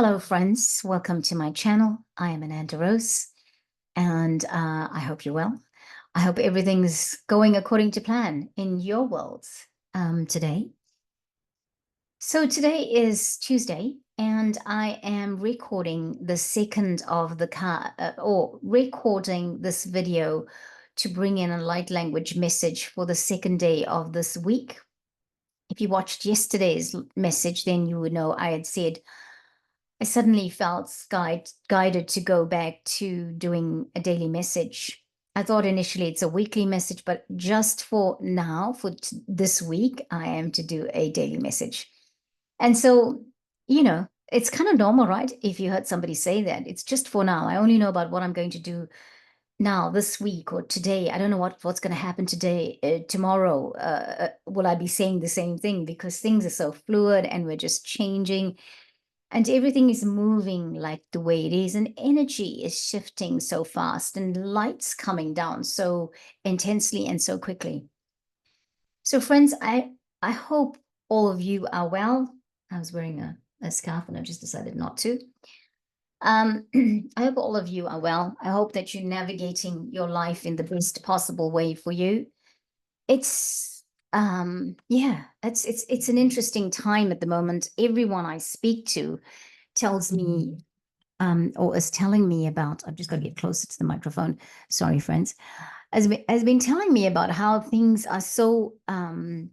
Hello, friends. Welcome to my channel. I am Ananda Rose, and I hope you're well. I hope everything's going according to plan in your worlds today. So today is Tuesday, and I am recording the second of the or recording this video to bring in a light language message for the second day of this week. If you watched yesterday's message, then you would know I had said I suddenly felt guided to go back to doing a daily message. I thought initially it's a weekly message, but just for now, for this week, I am to do a daily message. And so, it's kind of normal, right? If you heard somebody say that, it's just for now. I only know about what I'm going to do now, this week, or today. I don't know what's going to happen today, tomorrow. Will I be saying the same thing? Because things are so fluid and we're just changing and everything is moving like the way it is, and energy is shifting so fast, and light's coming down so intensely and so quickly. So, friends, I hope all of you are well. I was wearing a scarf and I just decided not to. I hope all of you are well. I hope that you're navigating your life in the best possible way for you. It's yeah, it's an interesting time at the moment. Everyone I speak to tells me or is telling me about, I've just got to get closer to the microphone. Sorry, friends. Has been telling me about how things are so, well,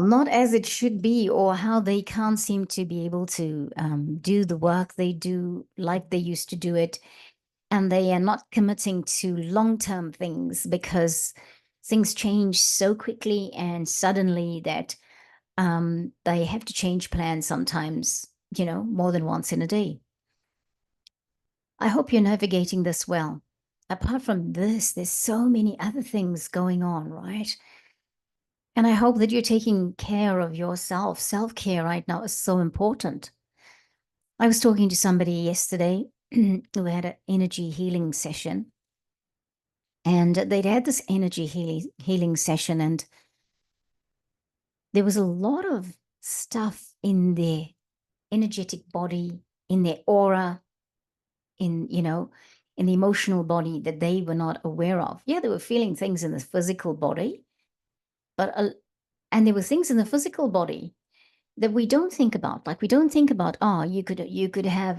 not as it should be, or how they can't seem to be able to do the work they do like they used to do it. And they are not committing to long-term things because things change so quickly and suddenly that they have to change plans sometimes, more than once in a day. I hope you're navigating this well. Apart from this, there's so many other things going on, right? And I hope that you're taking care of yourself. Self-care right now is so important. I was talking to somebody yesterday who had an energy healing session, and they'd had this energy healing session, and there was a lot of stuff in their energetic body, in their aura, in the emotional body that they were not aware of. Yeah, they were feeling things in the physical body, but and there were things in the physical body that we don't think about. Like, we don't think about, you could have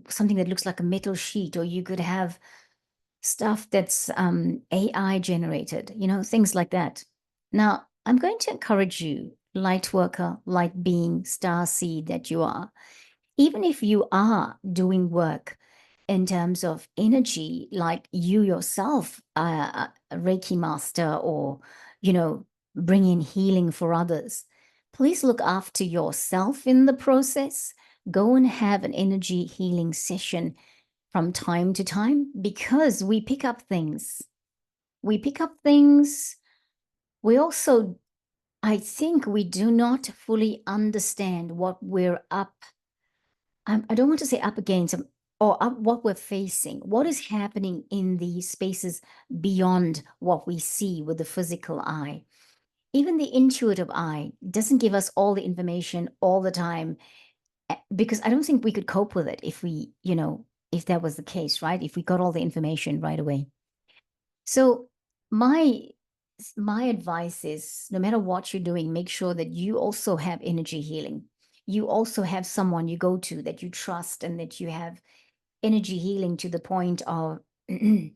something that looks like a metal sheet, or you could have stuff that's AI generated, things like that. Now, I'm going to encourage you, light worker, light being, star seed that you are, even if you are doing work in terms of energy, like you yourself, a Reiki master, or, bring in healing for others, please look after yourself in the process. Go and have an energy healing session from time to time, because we pick up things. We pick up things. We also, I think we do not fully understand what we're up. I don't want to say up against, or up what we're facing, what is happening in these spaces beyond what we see with the physical eye. Even the intuitive eye doesn't give us all the information all the time, because I don't think we could cope with it if if that was the case, right? If we got all the information right away. So my my advice is, no matter what you're doing, make sure that you also have energy healing. You also have someone you go to that you trust, and that you have energy healing to the point of, where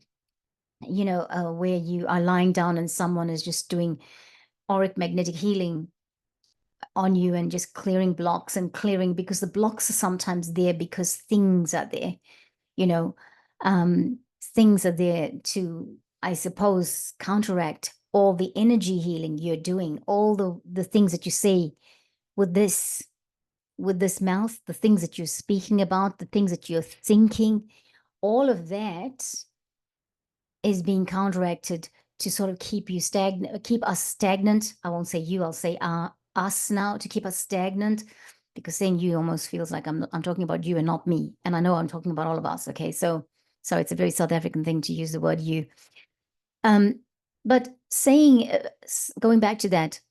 you are lying down and someone is just doing auric magnetic healing on you and just clearing blocks and clearing, because the blocks are sometimes there because things are there, you know, things are there to, I suppose, counteract all the energy healing you're doing, all the things that you say with this mouth, the things that you're speaking about, the things that you're thinking, all of that is being counteracted to sort of keep you stagnant, keep us stagnant. I won't say you, I'll say us now, to keep us stagnant, because saying you almost feels like I'm talking about you and not me. And I know I'm talking about all of us. Okay. So it's a very South African thing to use the word you. But saying, going back to that,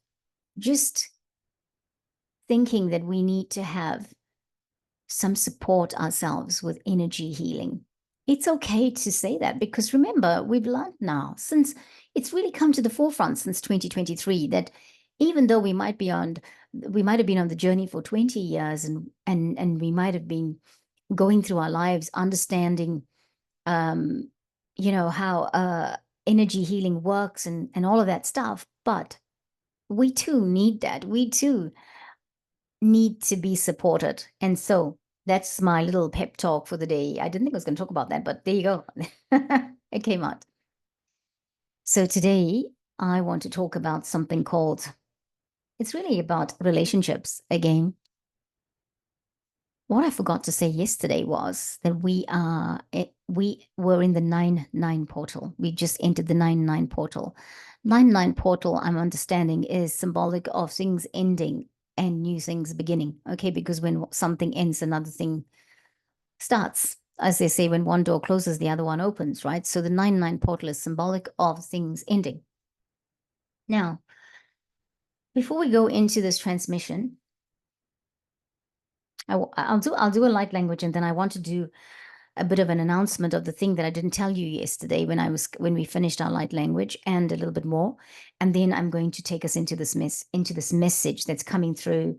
just thinking that we need to have some support ourselves with energy healing. It's okay to say that, because remember, we've learned now, since it's really come to the forefront since 2023, that even though we might have been on the journey for 20 years, and we might have been going through our lives understanding how energy healing works and all of that stuff, but we too need that. We too need to be supported. And so that's my little pep talk for the day. I didn't think I was going to talk about that, but there you go. It came out. So today I want to talk about something called, it's really about relationships again. What I forgot to say yesterday was that we were in the 9-9 portal. We just entered the 9-9 portal. 9-9 portal, I'm understanding, is symbolic of things ending and new things beginning. Okay, because when something ends, another thing starts. As they say, when one door closes, the other one opens, right? So the 9-9 portal is symbolic of things ending. Now, before we go into this transmission, I'll do a light language, and then I want to do a bit of an announcement of the thing that I didn't tell you yesterday when we finished our light language, and a little bit more. And then I'm going to take us into this message that's coming through,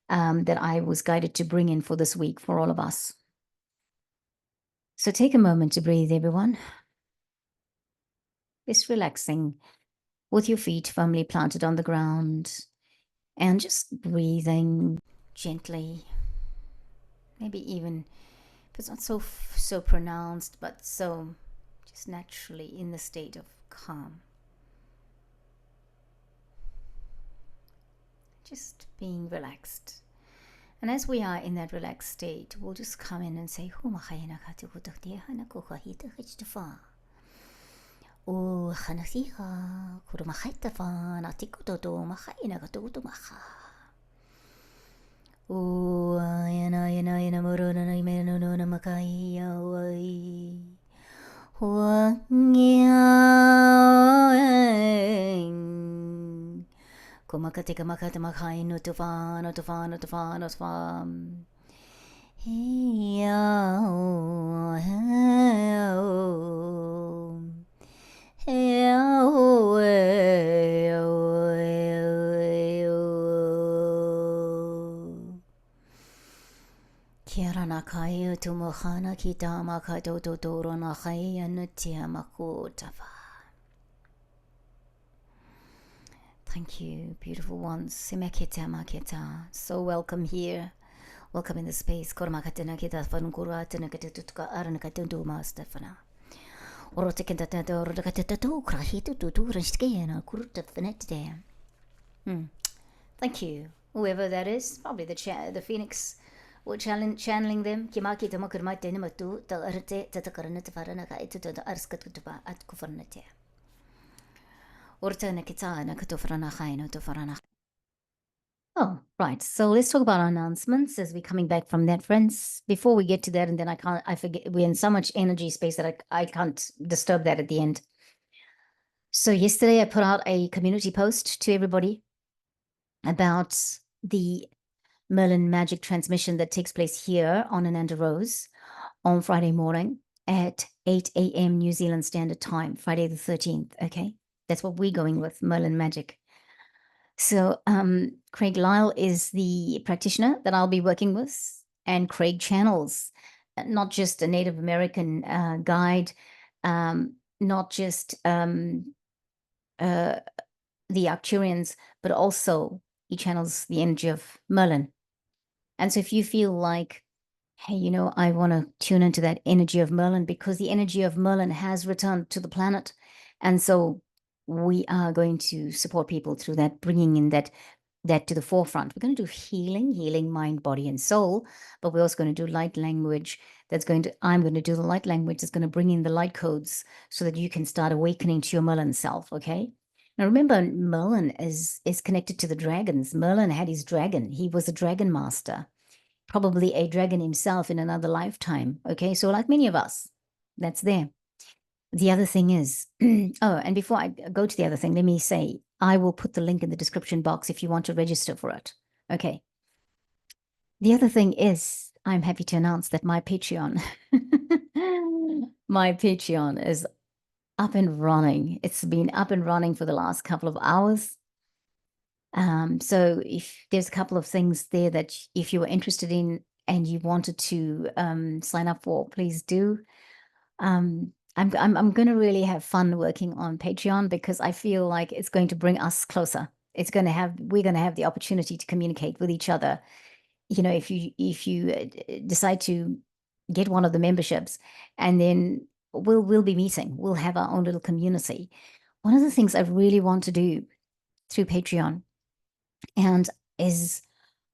that I was guided to bring in for this week for all of us. So take a moment to breathe, everyone. Just relaxing with your feet firmly planted on the ground, and just breathing gently. Maybe even if it's not so pronounced, but so just naturally in the state of calm. Just being relaxed. And as we are in that relaxed state, we'll just come in and say, yana muruna na imeno no na makai awai huang kumakatika makata makai no tufan no tufan no tufan no tufan Kirana kaya tumukhana kitama katotoro na kaya nutia makutava. Thank you, beautiful ones. Simekita makita. So welcome here. Welcome in the space. Kormakatena kita fankuratena katutuka aranakatundu mastefana. Orotekenta orodakatatu krahitu tuturashkena kurutafenete. Thank you. Whoever that is, probably the Phoenix. We're channeling them. Kimaki tamakurmate nimatu taarte tatakarnat farana kaitu arskatuba at kufernate. Ortana kitana katofrana haino to farana. Oh, right. So let's talk about our announcements as we're coming back from that, friends. Before we get to that, and then I forget, we're in so much energy space that I can't disturb that at the end. So yesterday I put out a community post to everybody about the Merlin Magic Transmission that takes place here on Ananda Rose on Friday morning at 8 a.m. New Zealand Standard Time, Friday the 13th, okay? That's what we're going with, Merlin Magic. So Craig Lyle is the practitioner that I'll be working with, and Craig channels, not just a Native American guide, not just the Arcturians, but also he channels the energy of Merlin. And so if you feel like, hey, I want to tune into that energy of Merlin, because the energy of Merlin has returned to the planet. And so we are going to support people through that, bringing in that to the forefront. We're going to do healing mind, body, and soul, but we're also going to do light language. I'm going to do the light language that's going to bring in the light codes so that you can start awakening to your Merlin self, okay? Now, remember, Merlin is connected to the dragons. Merlin had his dragon. He was a dragon master, probably a dragon himself in another lifetime. Okay, so like many of us, that's there. The other thing is, and before I go to the other thing, let me say, I will put the link in the description box if you want to register for it. Okay, The other thing is, I'm happy to announce that my Patreon, my Patreon is up and running. It's been up and running for the last couple of hours. So if there's a couple of things there that if you were interested in and you wanted to sign up for, please do. I'm going to really have fun working on Patreon because I feel like it's going to bring us closer. We're going to have the opportunity to communicate with each other. You know, if you decide to get one of the memberships, and then we'll be meeting. We'll have our own little community. One of the things I really want to do through Patreon and is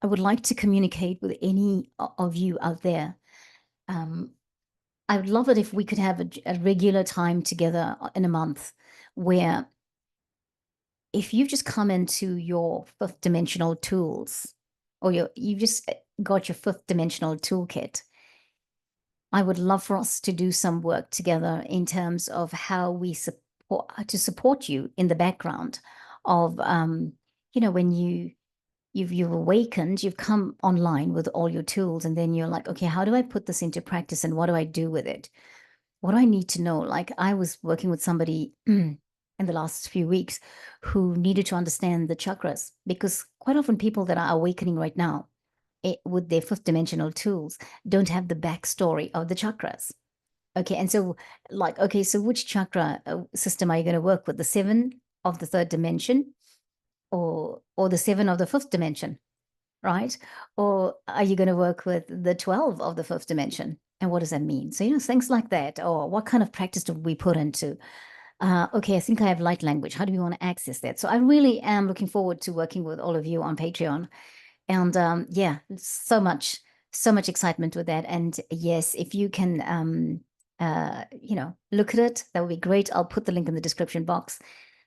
I would like to communicate with any of you out there. I would love it if we could have a regular time together in a month where if you've just come into your fifth dimensional tools or you've just got your fifth dimensional toolkit, I would love for us to do some work together in terms of how we support you in the background of, when you've awakened, you've come online with all your tools, and then you're like, okay, how do I put this into practice and what do I do with it? What do I need to know? Like I was working with somebody in the last few weeks who needed to understand the chakras because quite often people that are awakening right now with their fifth dimensional tools don't have the backstory of the chakras. Okay, and so like, okay, so which chakra system are you going to work with? The seven of the third dimension or the seven of the fifth dimension, right? Or are you going to work with the 12 of the fifth dimension? And what does that mean? So, things like that, or what kind of practice do we put into? Okay, I think I have light language. How do we want to access that? So I really am looking forward to working with all of you on Patreon. And yeah, so much excitement with that. And yes, if you can, look at it, that would be great. I'll put the link in the description box.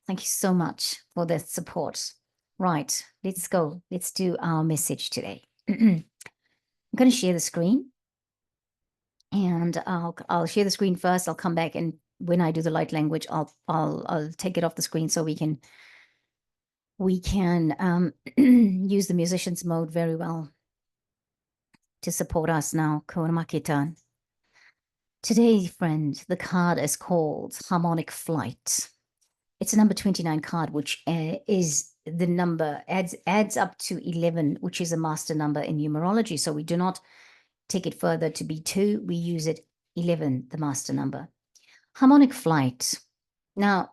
Thank you so much for the support. Right, let's go. Let's do our message today. I'm going to share the screen, and I'll share the screen first. I'll come back, and when I do the light language, I'll take it off the screen so we can use the musicians mode very well to support us now. Konamakita. Today, friend, the card is called Harmonic Flight. It's a number 29 card, which is the number adds up to 11, which is a master number in numerology. So we do not take it further to be 2. We use it 11, the master number. Harmonic Flight. Now,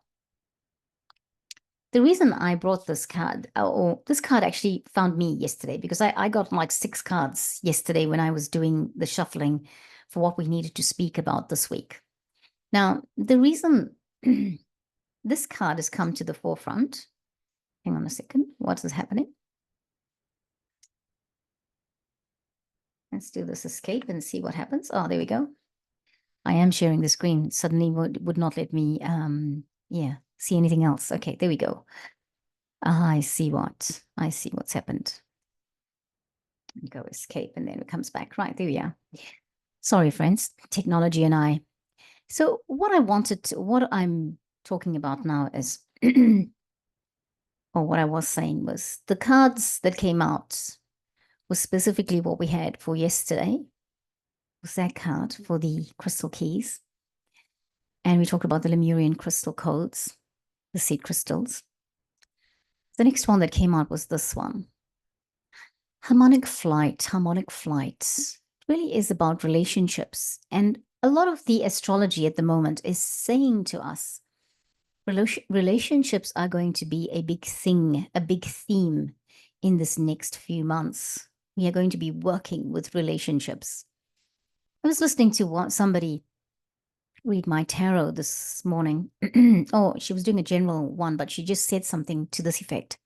the reason I brought this card, or this card actually found me yesterday because I got like 6 cards yesterday when I was doing the shuffling for what we needed to speak about this week. Now, the reason this card has come to the forefront, hang on a second, what is happening? Let's do this escape and see what happens. Oh, there we go. I am sharing the screen. Suddenly would not let me, see anything else. Okay, there we go. I see what's happened. Go escape and then it comes back. Right, there we are. Sorry, friends, technology and I. So what I'm talking about now is, or what I was saying was the cards that came out was specifically what we had for yesterday. Was that card for the crystal keys. And we talked about the Lemurian crystal codes, the seed crystals. The next one that came out was this one. Harmonic Flight. Harmonic Flight really is about relationships. And a lot of the astrology at the moment is saying to us, relationships are going to be a big thing, a big theme in this next few months. We are going to be working with relationships. I was listening to somebody read my tarot this morning. Oh, she was doing a general one, but she just said something to this effect.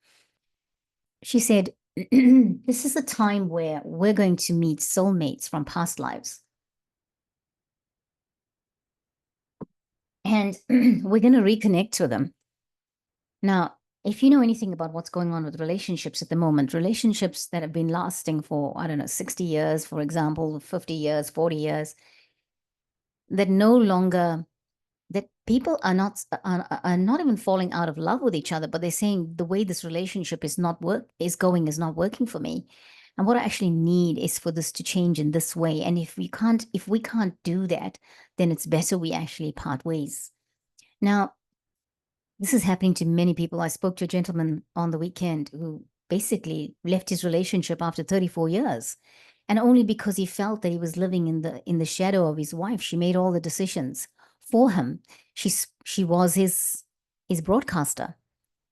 She said, this is a time where we're going to meet soulmates from past lives. And we're going to reconnect with them. Now, if you know anything about what's going on with relationships at the moment, relationships that have been lasting for, 60 years, for example, 50 years, 40 years, that no longer, that people are not even falling out of love with each other, but they're saying the way this relationship is not working for me. And what I actually need is for this to change in this way. And if we can't do that, then it's better we actually part ways. Now, this is happening to many people. I spoke to a gentleman on the weekend who basically left his relationship after 34 years. And only because he felt that he was living in the shadow of his wife. She made all the decisions for him. She was his broadcaster.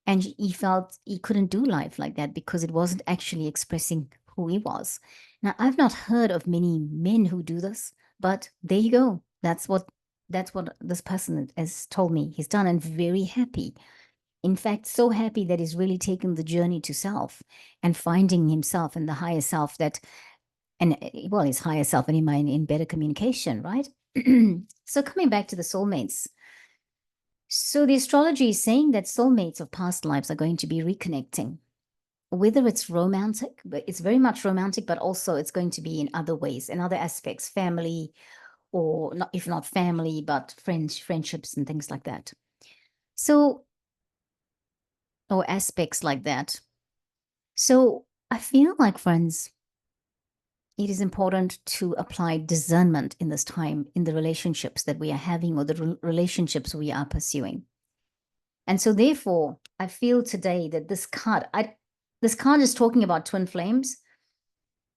And he felt he couldn't do life like that because it wasn't actually expressing who he was. Now, I've not heard of many men who do this, but there you go. That's what this person has told me he's done, and very happy. In fact, so happy that he's really taken the journey to self and finding himself in the higher self his higher self and in better communication, right? So coming back to the soulmates. So the astrology is saying that soulmates of past lives are going to be reconnecting. Whether it's romantic, but it's very much romantic, but also it's going to be in other ways, in other aspects, family, or not, if not family, but friendships and things like that. So, or aspects like that. So I feel like, friends, it is important to apply discernment in this time in the relationships that we are having or the relationships we are pursuing. And so therefore, I feel today that this card is talking about twin flames.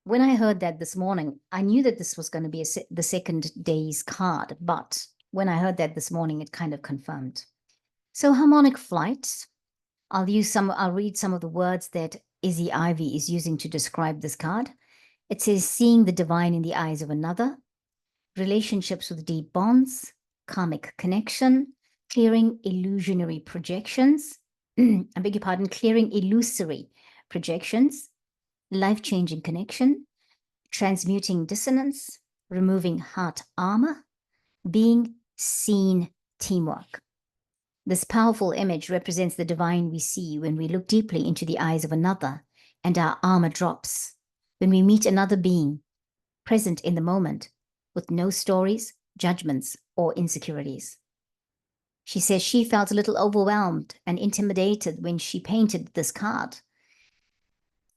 When I heard that this morning, I knew that this was going to be the second day's card, but when I heard that this morning, it kind of confirmed. So harmonic flight, I'll read some of the words that Izzy Ivy is using to describe this card. It says, seeing the divine in the eyes of another, relationships with deep bonds, karmic connection, clearing illusionary projections, I beg your pardon, clearing illusory projections, life-changing connection, transmuting dissonance, removing heart armor, being seen teamwork. This powerful image represents the divine we see when we look deeply into the eyes of another and our armor drops. When we meet another being, present in the moment, with no stories, judgments, or insecurities. She says she felt a little overwhelmed and intimidated when she painted this card.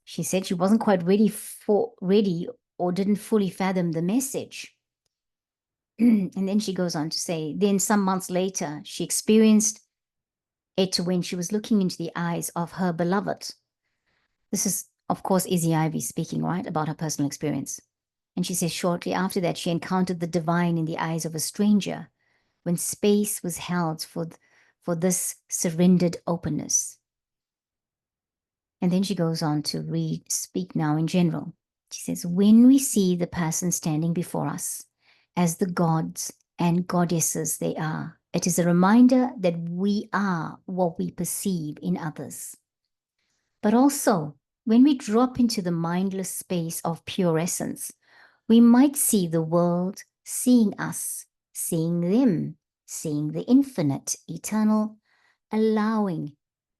She said she wasn't quite ready or didn't fully fathom the message. And then she goes on to say, then some months later, she experienced it when she was looking into the eyes of her beloved. This is, of course, Izzy Ivy speaking, right, about her personal experience. And she says shortly after that, she encountered the divine in the eyes of a stranger when space was held for this surrendered openness. And then she goes on to speak now in general. She says, when we see the person standing before us as the gods and goddesses they are, it is a reminder that we are what we perceive in others. But also, when we drop into the mindless space of pure essence, we might see the world seeing us, seeing them, seeing the infinite, eternal, allowing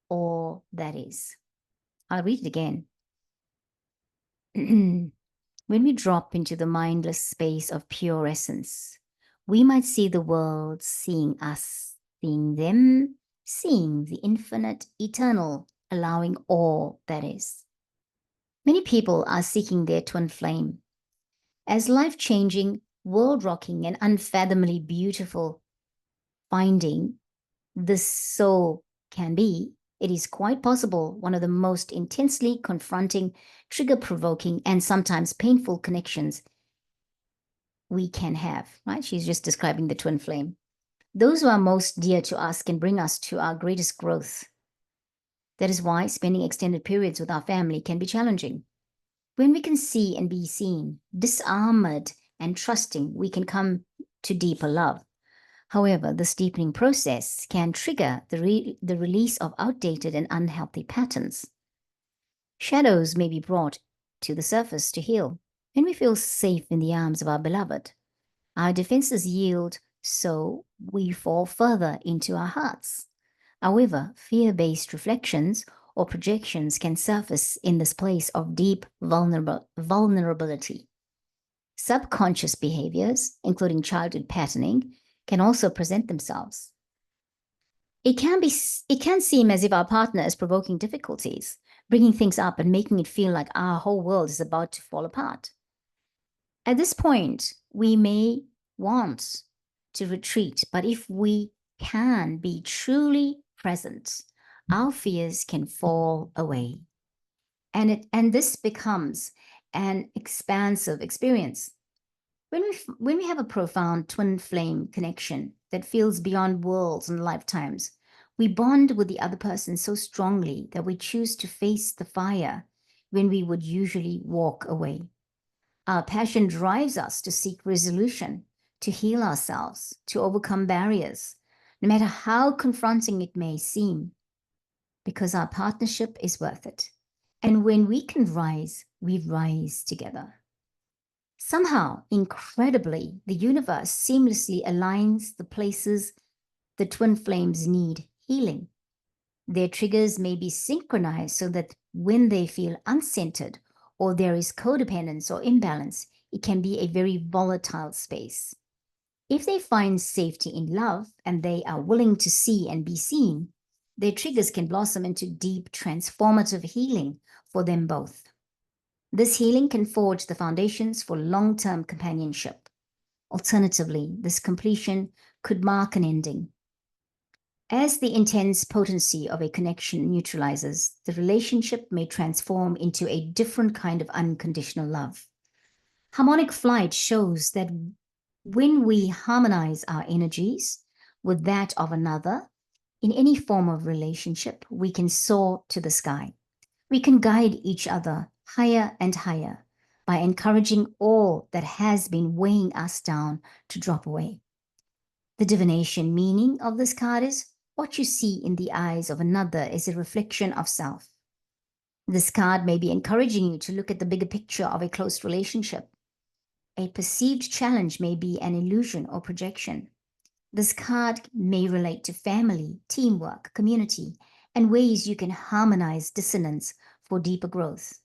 all that is. I'll read it again. When we drop into the mindless space of pure essence, we might see the world seeing us, seeing them, seeing the infinite, eternal, allowing all that is. Many people are seeking their twin flame. As life-changing, world-rocking, and unfathomably beautiful finding this soul can be, it is quite possible one of the most intensely confronting, trigger-provoking, and sometimes painful connections we can have, right? She's just describing the twin flame. Those who are most dear to us can bring us to our greatest growth. That is why spending extended periods with our family can be challenging. When we can see and be seen, disarmed and trusting, we can come to deeper love. However, this deepening process can trigger the release of outdated and unhealthy patterns. Shadows may be brought to the surface to heal. When we feel safe in the arms of our beloved, our defenses yield, so we fall further into our hearts. However, fear-based reflections or projections can surface in this place of deep vulnerability. Subconscious behaviors, including childhood patterning, can also present themselves. It can seem as if our partner is provoking difficulties, bringing things up and making it feel like our whole world is about to fall apart. At this point, we may want to retreat, but if we can be truly present, our fears can fall away. And this becomes an expansive experience. When we have a profound twin flame connection that feels beyond worlds and lifetimes, we bond with the other person so strongly that we choose to face the fire when we would usually walk away. Our passion drives us to seek resolution, to heal ourselves, to overcome barriers, no matter how confronting it may seem, because our partnership is worth it. And when we can rise, we rise together. Somehow, incredibly, the universe seamlessly aligns the places the twin flames need healing. Their triggers may be synchronized so that when they feel uncentered or there is codependence or imbalance, it can be a very volatile space. If they find safety in love and they are willing to see and be seen, their triggers can blossom into deep, transformative healing for them both. This healing can forge the foundations for long-term companionship. Alternatively, this completion could mark an ending. As the intense potency of a connection neutralizes, the relationship may transform into a different kind of unconditional love. Harmonic flight shows that when we harmonize our energies with that of another, in any form of relationship, we can soar to the sky. We can guide each other higher and higher by encouraging all that has been weighing us down to drop away. The divination meaning of this card is what you see in the eyes of another is a reflection of self. This card may be encouraging you to look at the bigger picture of a close relationship. A perceived challenge may be an illusion or projection. This card may relate to family, teamwork, community, and ways you can harmonize dissonance for deeper growth.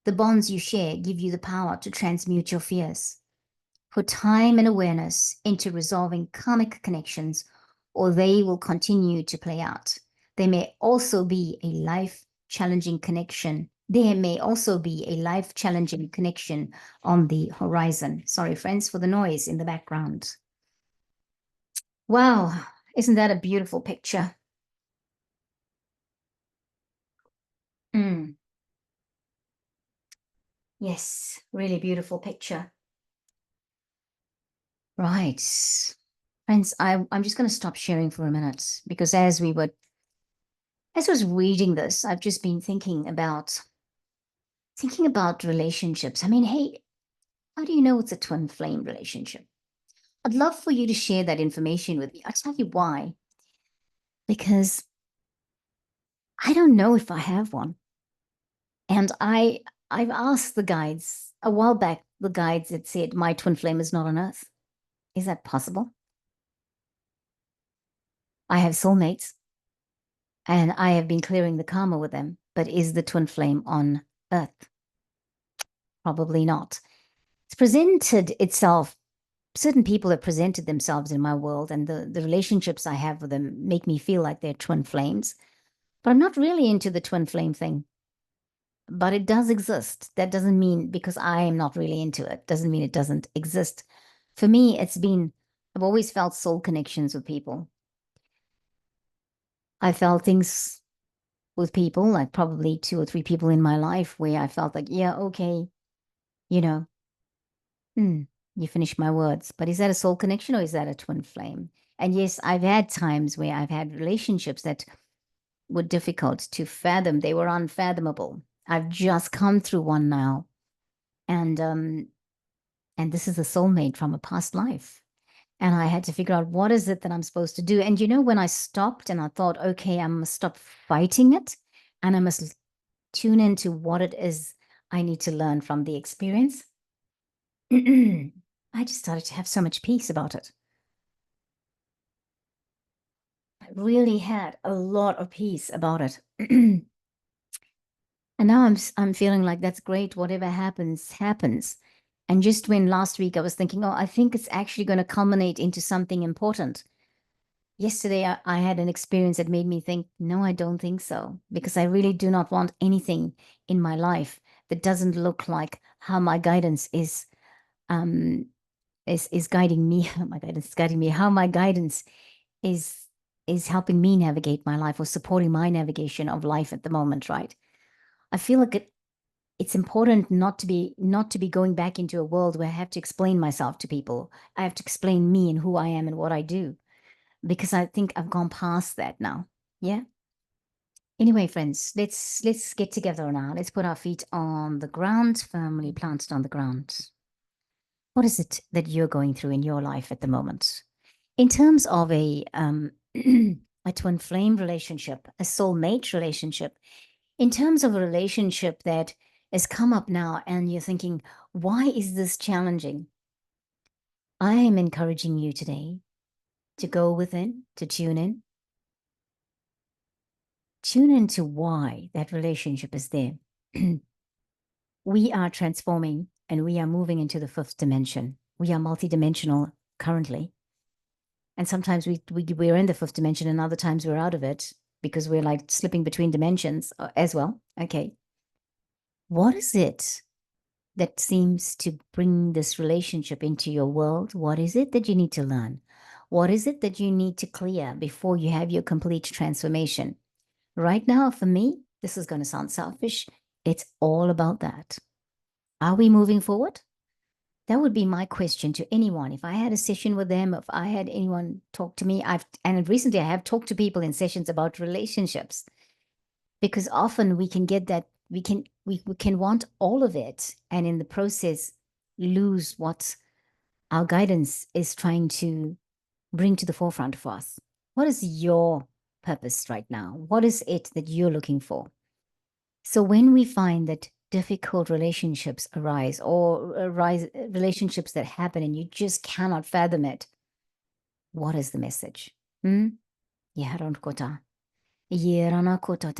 The bonds you share give you the power to transmute your fears. Put time and awareness into resolving karmic connections, or they will continue to play out. There may also be a life-challenging connection. There may also be a life-challenging connection on the horizon. Sorry, friends, for the noise in the background. Wow, isn't that a beautiful picture? Yes, really beautiful picture. Right. Friends, I'm just going to stop sharing for a minute because as I was reading this, I've just been thinking about relationships. I mean, hey, how do you know it's a twin flame relationship? I'd love for you to share that information with me. I'll tell you why. Because I don't know if I have one. And I've asked the guides a while back, the guides that said my twin flame is not on Earth. Is that possible? I have soulmates and I have been clearing the karma with them, but is the twin flame on Earth? Probably not. It's presented itself. Certain people have presented themselves in my world, and the relationships I have with them make me feel like they're twin flames. But I'm not really into the twin flame thing. But it does exist. That doesn't mean because I am not really into it, doesn't mean it doesn't exist. For me, I've always felt soul connections with people. I felt things with people, like probably 2 or 3 people in my life where I felt like, yeah, okay, you know, you finished my words. But is that a soul connection or is that a twin flame? And yes, I've had times where I've had relationships that were difficult to fathom. They were unfathomable. I've just come through one now. And this is a soulmate from a past life. And I had to figure out what is it that I'm supposed to do. And when I stopped and I thought, okay, I must stop fighting it and I must tune into what it is I need to learn from the experience, I just started to have so much peace about it. I really had a lot of peace about it. And now I'm feeling like that's great. Whatever happens, happens. And just when last week I was thinking, oh, I think it's actually going to culminate into something important. Yesterday, I had an experience that made me think, no, I don't think so, because I really do not want anything in my life that doesn't look like how my guidance um, is guiding me. How my guidance is guiding me. How my guidance is is helping me navigate my life or supporting my navigation of life at the moment, right? I feel like it's important not to be going back into a world where I have to explain myself to people. I have to explain me and who I am and what I do, because I think I've gone past that now. Yeah. Anyway, friends, let's get together now. Let's put our feet on the ground, firmly planted on the ground. What is it that you're going through in your life at the moment? In terms of a twin flame relationship, a soulmate relationship, in terms of a relationship that has come up now and you're thinking, why is this challenging? I am encouraging you today to go within, to tune in. Tune into why that relationship is there. We are transforming and we are moving into the fifth dimension. We are multidimensional currently. And sometimes we're in the fifth dimension and other times we're out of it because we're like slipping between dimensions as well. Okay. What is it that seems to bring this relationship into your world? What is it that you need to learn? What is it that you need to clear before you have your complete transformation? Right now, for me, this is going to sound selfish. It's all about that. Are we moving forward? That would be my question to anyone. If I had a session with them, if I had anyone talk to me, and recently I have talked to people in sessions about relationships, because often we can get that we can want all of it, and in the process lose what our guidance is trying to bring to the forefront for us. What is your purpose right now? What is it that you're looking for? So when we find that difficult relationships arise or relationships that happen and you just cannot fathom it, what is the message? Yaron kota. Yerana kota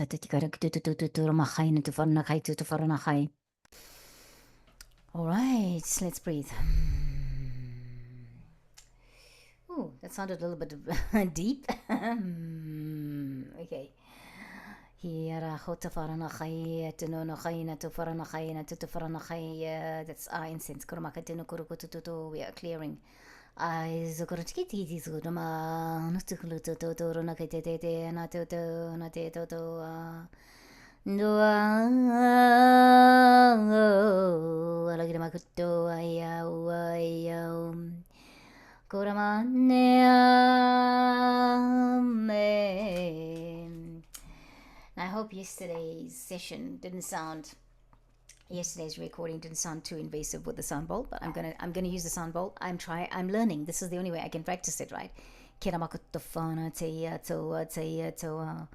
All right, let's breathe. Oh, that sounded a little bit deep. Okay. That's our incense. We are clearing. I hope yesterday's recording didn't sound too invasive with the sound bowl, but I'm gonna use the sound bowl. I'm learning. This is the only way I can practice it, right? So I'm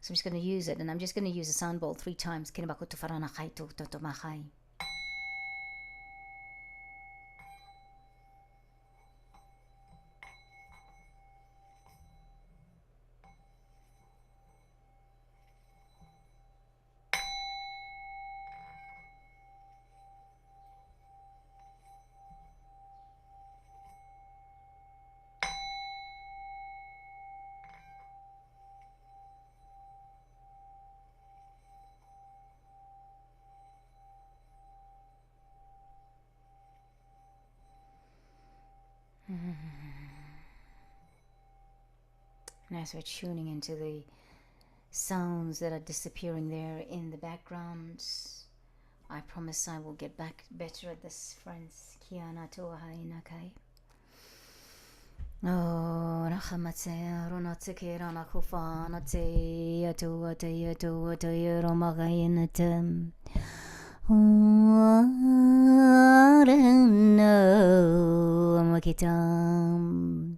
just gonna use it, and I'm just gonna use the sound bowl 3 times. And as we're tuning into the sounds that are disappearing there in the background, I promise I will get back better at this, friends. Kiana tohai nakai. Oh, rahamatse, ronatse, rana kufana te, atu, atu, romagainatem. Makitam.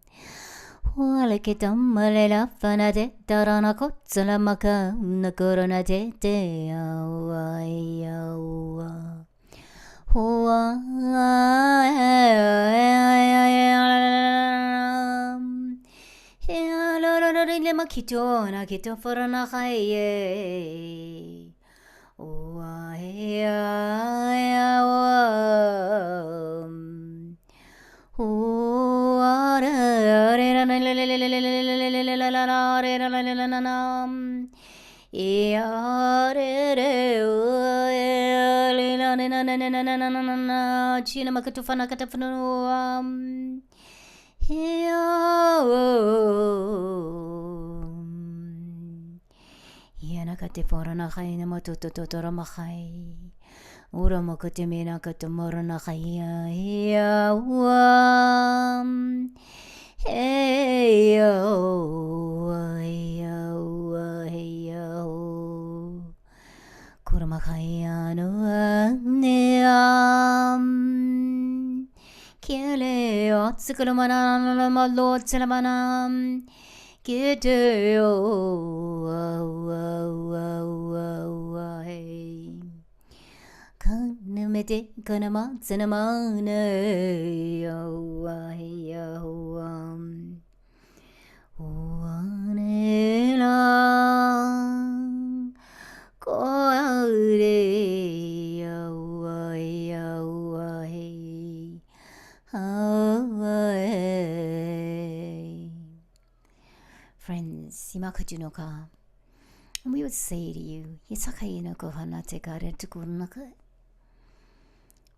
Walakitam malela fanate tarana kotsala maka nakorona te awa. Makitona kito forana haye. china makatufana katafanu yana katifora na khaina matutotora makhai ura makatimina katumora na khaya ya hey yo kuramakhaya no neam kele otsukulumana malot selamanam Kideo, Kanamete, Kanama, Cinnamone, Wanela, Koade, Friends, Simakajunoka, and we would say to you,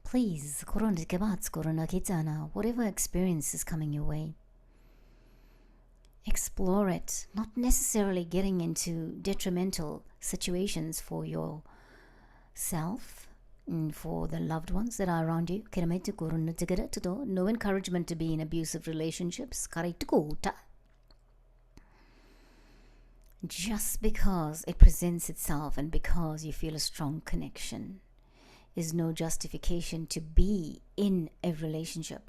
please, whatever experience is coming your way, explore it, not necessarily getting into detrimental situations for yourself and for the loved ones that are around you. No encouragement to be in abusive relationships. Just because it presents itself and because you feel a strong connection is no justification to be in a relationship.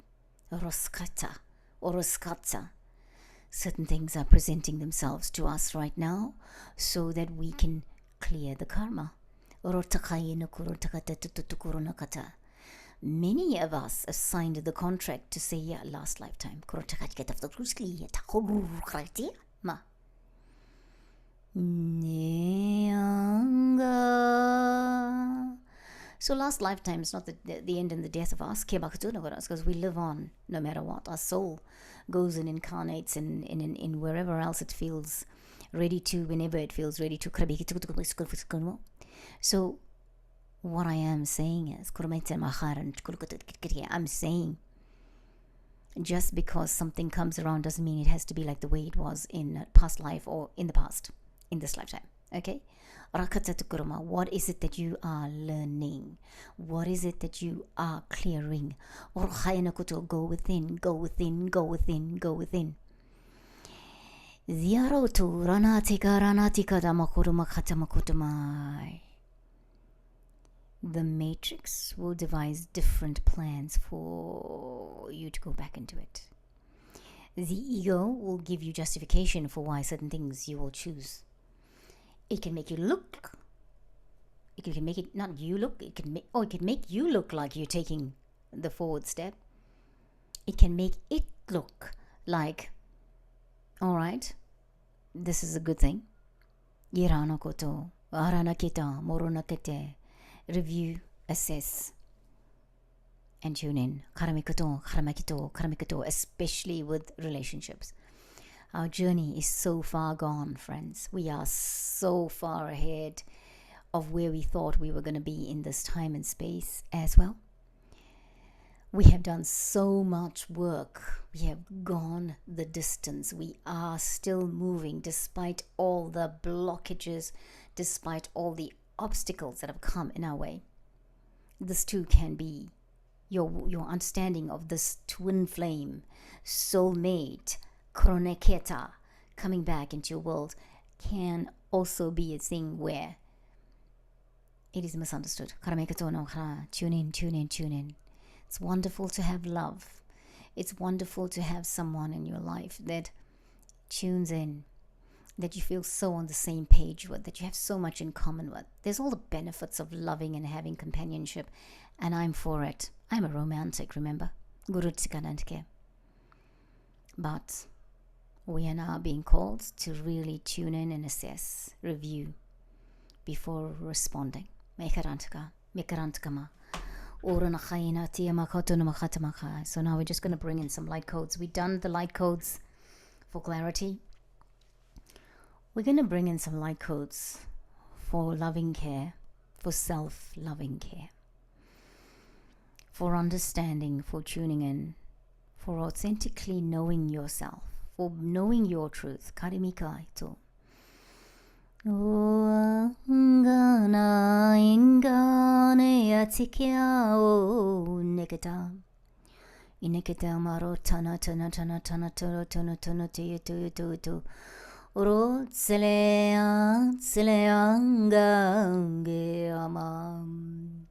Roskata. Certain things are presenting themselves to us right now so that we can clear the karma. Many of us have signed the contract to say, yeah, last lifetime. So last lifetime is not the end and the death of us, because we live on no matter what. Our soul goes and incarnates in wherever else it feels ready to, whenever it feels ready to. So what I am saying is, I'm saying just because something comes around doesn't mean it has to be like the way it was in past life or in the past, in this lifetime. Okay? What is it that you are learning? What is it that you are clearing? Go within, go within, go within, go within. The matrix will devise different plans for you to go back into it. The ego will give you justification for why certain things you will choose. It can make you look. It can make it not you look. It can make you look like you're taking the forward step. It can make it look like, all right, this is a good thing. Irana koto, arana kita, morona kete. Review, assess, and tune in. Karamikito, especially with relationships. Our journey is so far gone, friends. We are so far ahead of where we thought we were going to be in this time and space as well. We have done so much work. We have gone the distance. We are still moving despite all the blockages, despite all the obstacles that have come in our way. This too can be your understanding of this twin flame, soulmate, kroneketa, coming back into your world, can also be a thing where it is misunderstood. Tune in. It's wonderful to have love. It's wonderful to have someone in your life that tunes in, that you feel so on the same page with, that you have so much in common with. There's all the benefits of loving and having companionship, and I'm for it. I'm a romantic, remember? But we are now being called to really tune in and assess, review, before responding. So now we're just going to bring in some light codes. We've done the light codes for clarity. We're going to bring in some light codes for loving care, for self-loving care. for understanding, for tuning in, for authentically knowing yourself, for knowing your truth. Karimika ito. O angana ingane atikia o nekata. Inekata maro tana tana tana tana tana tana tana tu tu tu tu. Ro tselea tseleanga nge amam.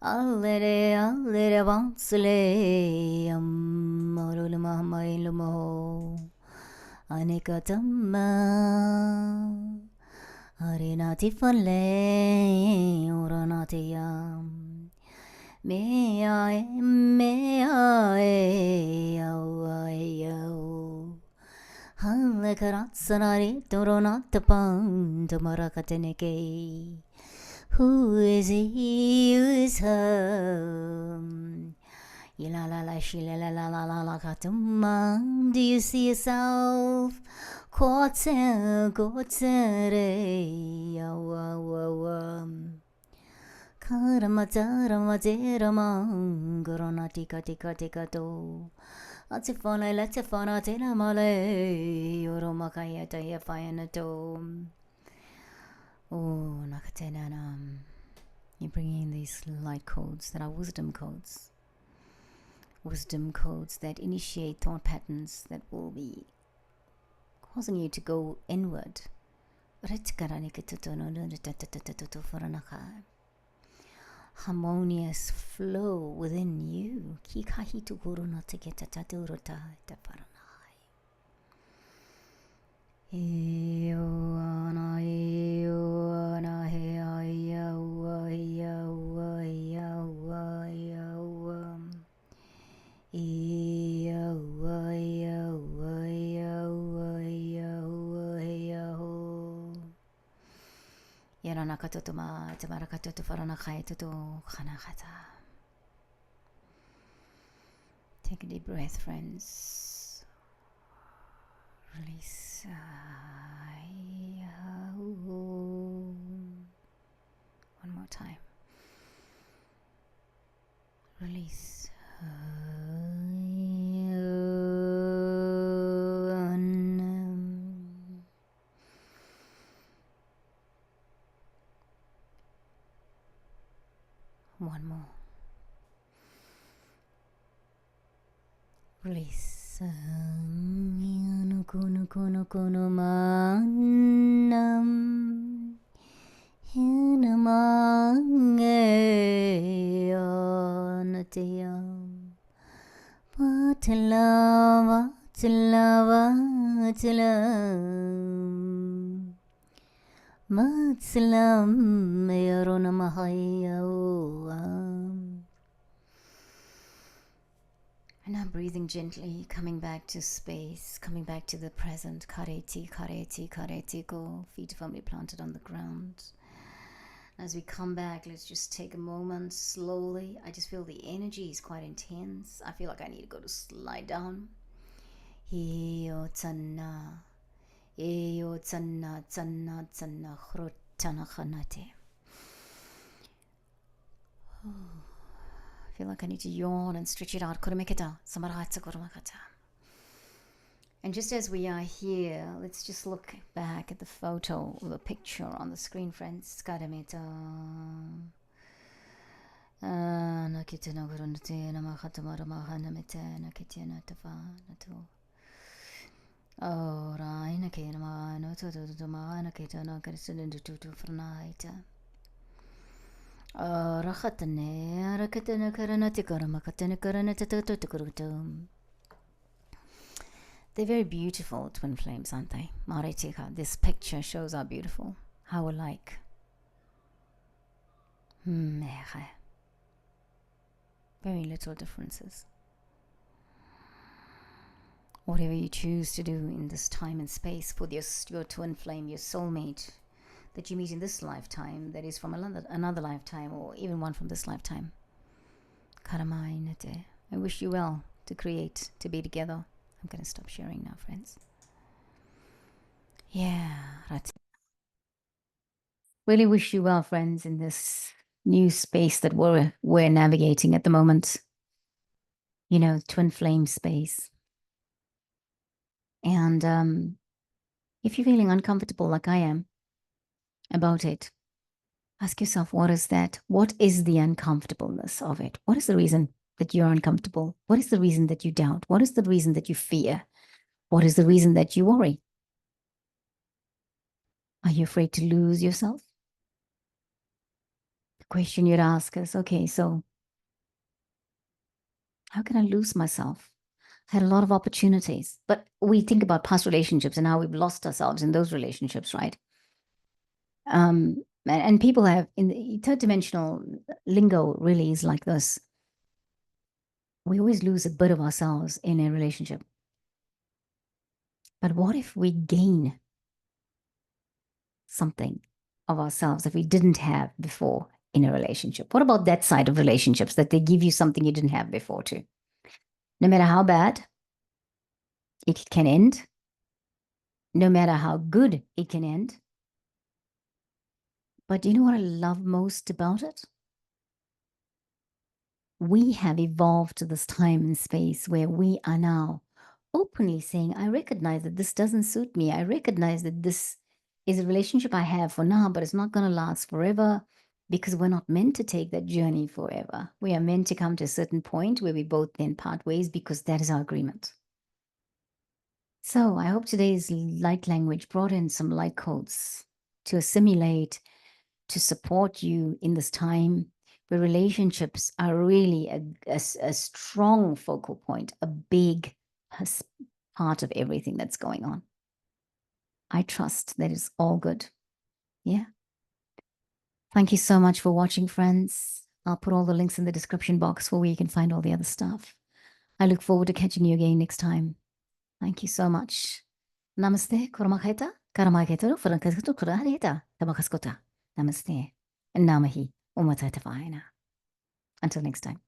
Allere vansle ammarul mahmailumo anekatamma arenati falle oranatiyam me ae Hallekaratsanari toronatapan tamarakateneke. Who is he? Who is her? La la la shila la la la la la katuma. Do you see yourself? Kote kotere yawa. Karamataramateramang goronatika tika tika to. Atifone letifona tinamale yoromakayata yafayanato. Oh, Nakatenanam. You're bringing in these light codes that are wisdom codes. Wisdom codes that initiate thought patterns that will be causing you to go inward. Harmonious flow within you. Take a deep breath, friends. Release. One more time. Release. One more. Release. And now breathing gently, coming back to space, coming back to the present. Kareti, kareti, kareti, go. Feet firmly planted on the ground. As we come back, let's just take a moment slowly. I just feel the energy is quite intense. I feel like I need to go to slide down. Hiyo tsanna, eyo tsanna, tsanna, tsanna, chrotana khanate. I feel like I need to yawn and stretch it out. And just as we are here, let's just look back at the photo or the picture on the screen, friends. They're very beautiful twin flames, aren't they? Maritika, this picture shows how beautiful, how alike. Very little differences. Whatever you choose to do in this time and space for your twin flame, your soulmate that you meet in this lifetime, that is from another lifetime, or even one from this lifetime. I wish you well to create, to be together. I'm going to stop sharing now, friends. Yeah, really wish you well, friends, in this new space that we're navigating at the moment. Twin flame space. And if you're feeling uncomfortable like I am about it, ask yourself, what is that? What is the uncomfortableness of it? What is the reason that you're uncomfortable? What is the reason that you doubt? What is the reason that you fear? What is the reason that you worry? Are you afraid to lose yourself? The question you'd ask is, okay, so how can I lose myself? I had a lot of opportunities, but we think about past relationships and how we've lost ourselves in those relationships, right? And people have, in the third dimensional lingo, really is like this. We always lose a bit of ourselves in a relationship. But what if we gain something of ourselves that we didn't have before in a relationship? What about that side of relationships, that they give you something you didn't have before too? No matter how bad it can end, no matter how good it can end. But do you know what I love most about it? We have evolved to this time and space where we are now openly saying, I recognize that this doesn't suit me. I recognize that this is a relationship I have for now, but it's not going to last forever, because we're not meant to take that journey forever. We are meant to come to a certain point where we both then part ways, because that is our agreement. So I hope today's light language brought in some light codes to assimilate, to support you in this time where relationships are really a strong focal point, a big part of everything that's going on. I trust that it's all good. Yeah. Thank you so much for watching, friends. I'll put all the links in the description box where you can find all the other stuff. I look forward to catching you again next time. Thank you so much. Namaste, Kurmaketa, Karamaketa, Frankaskuta, Kuraheta, Tabakaskota. Namaste, and Namahi, Umatatavaina. Until next time.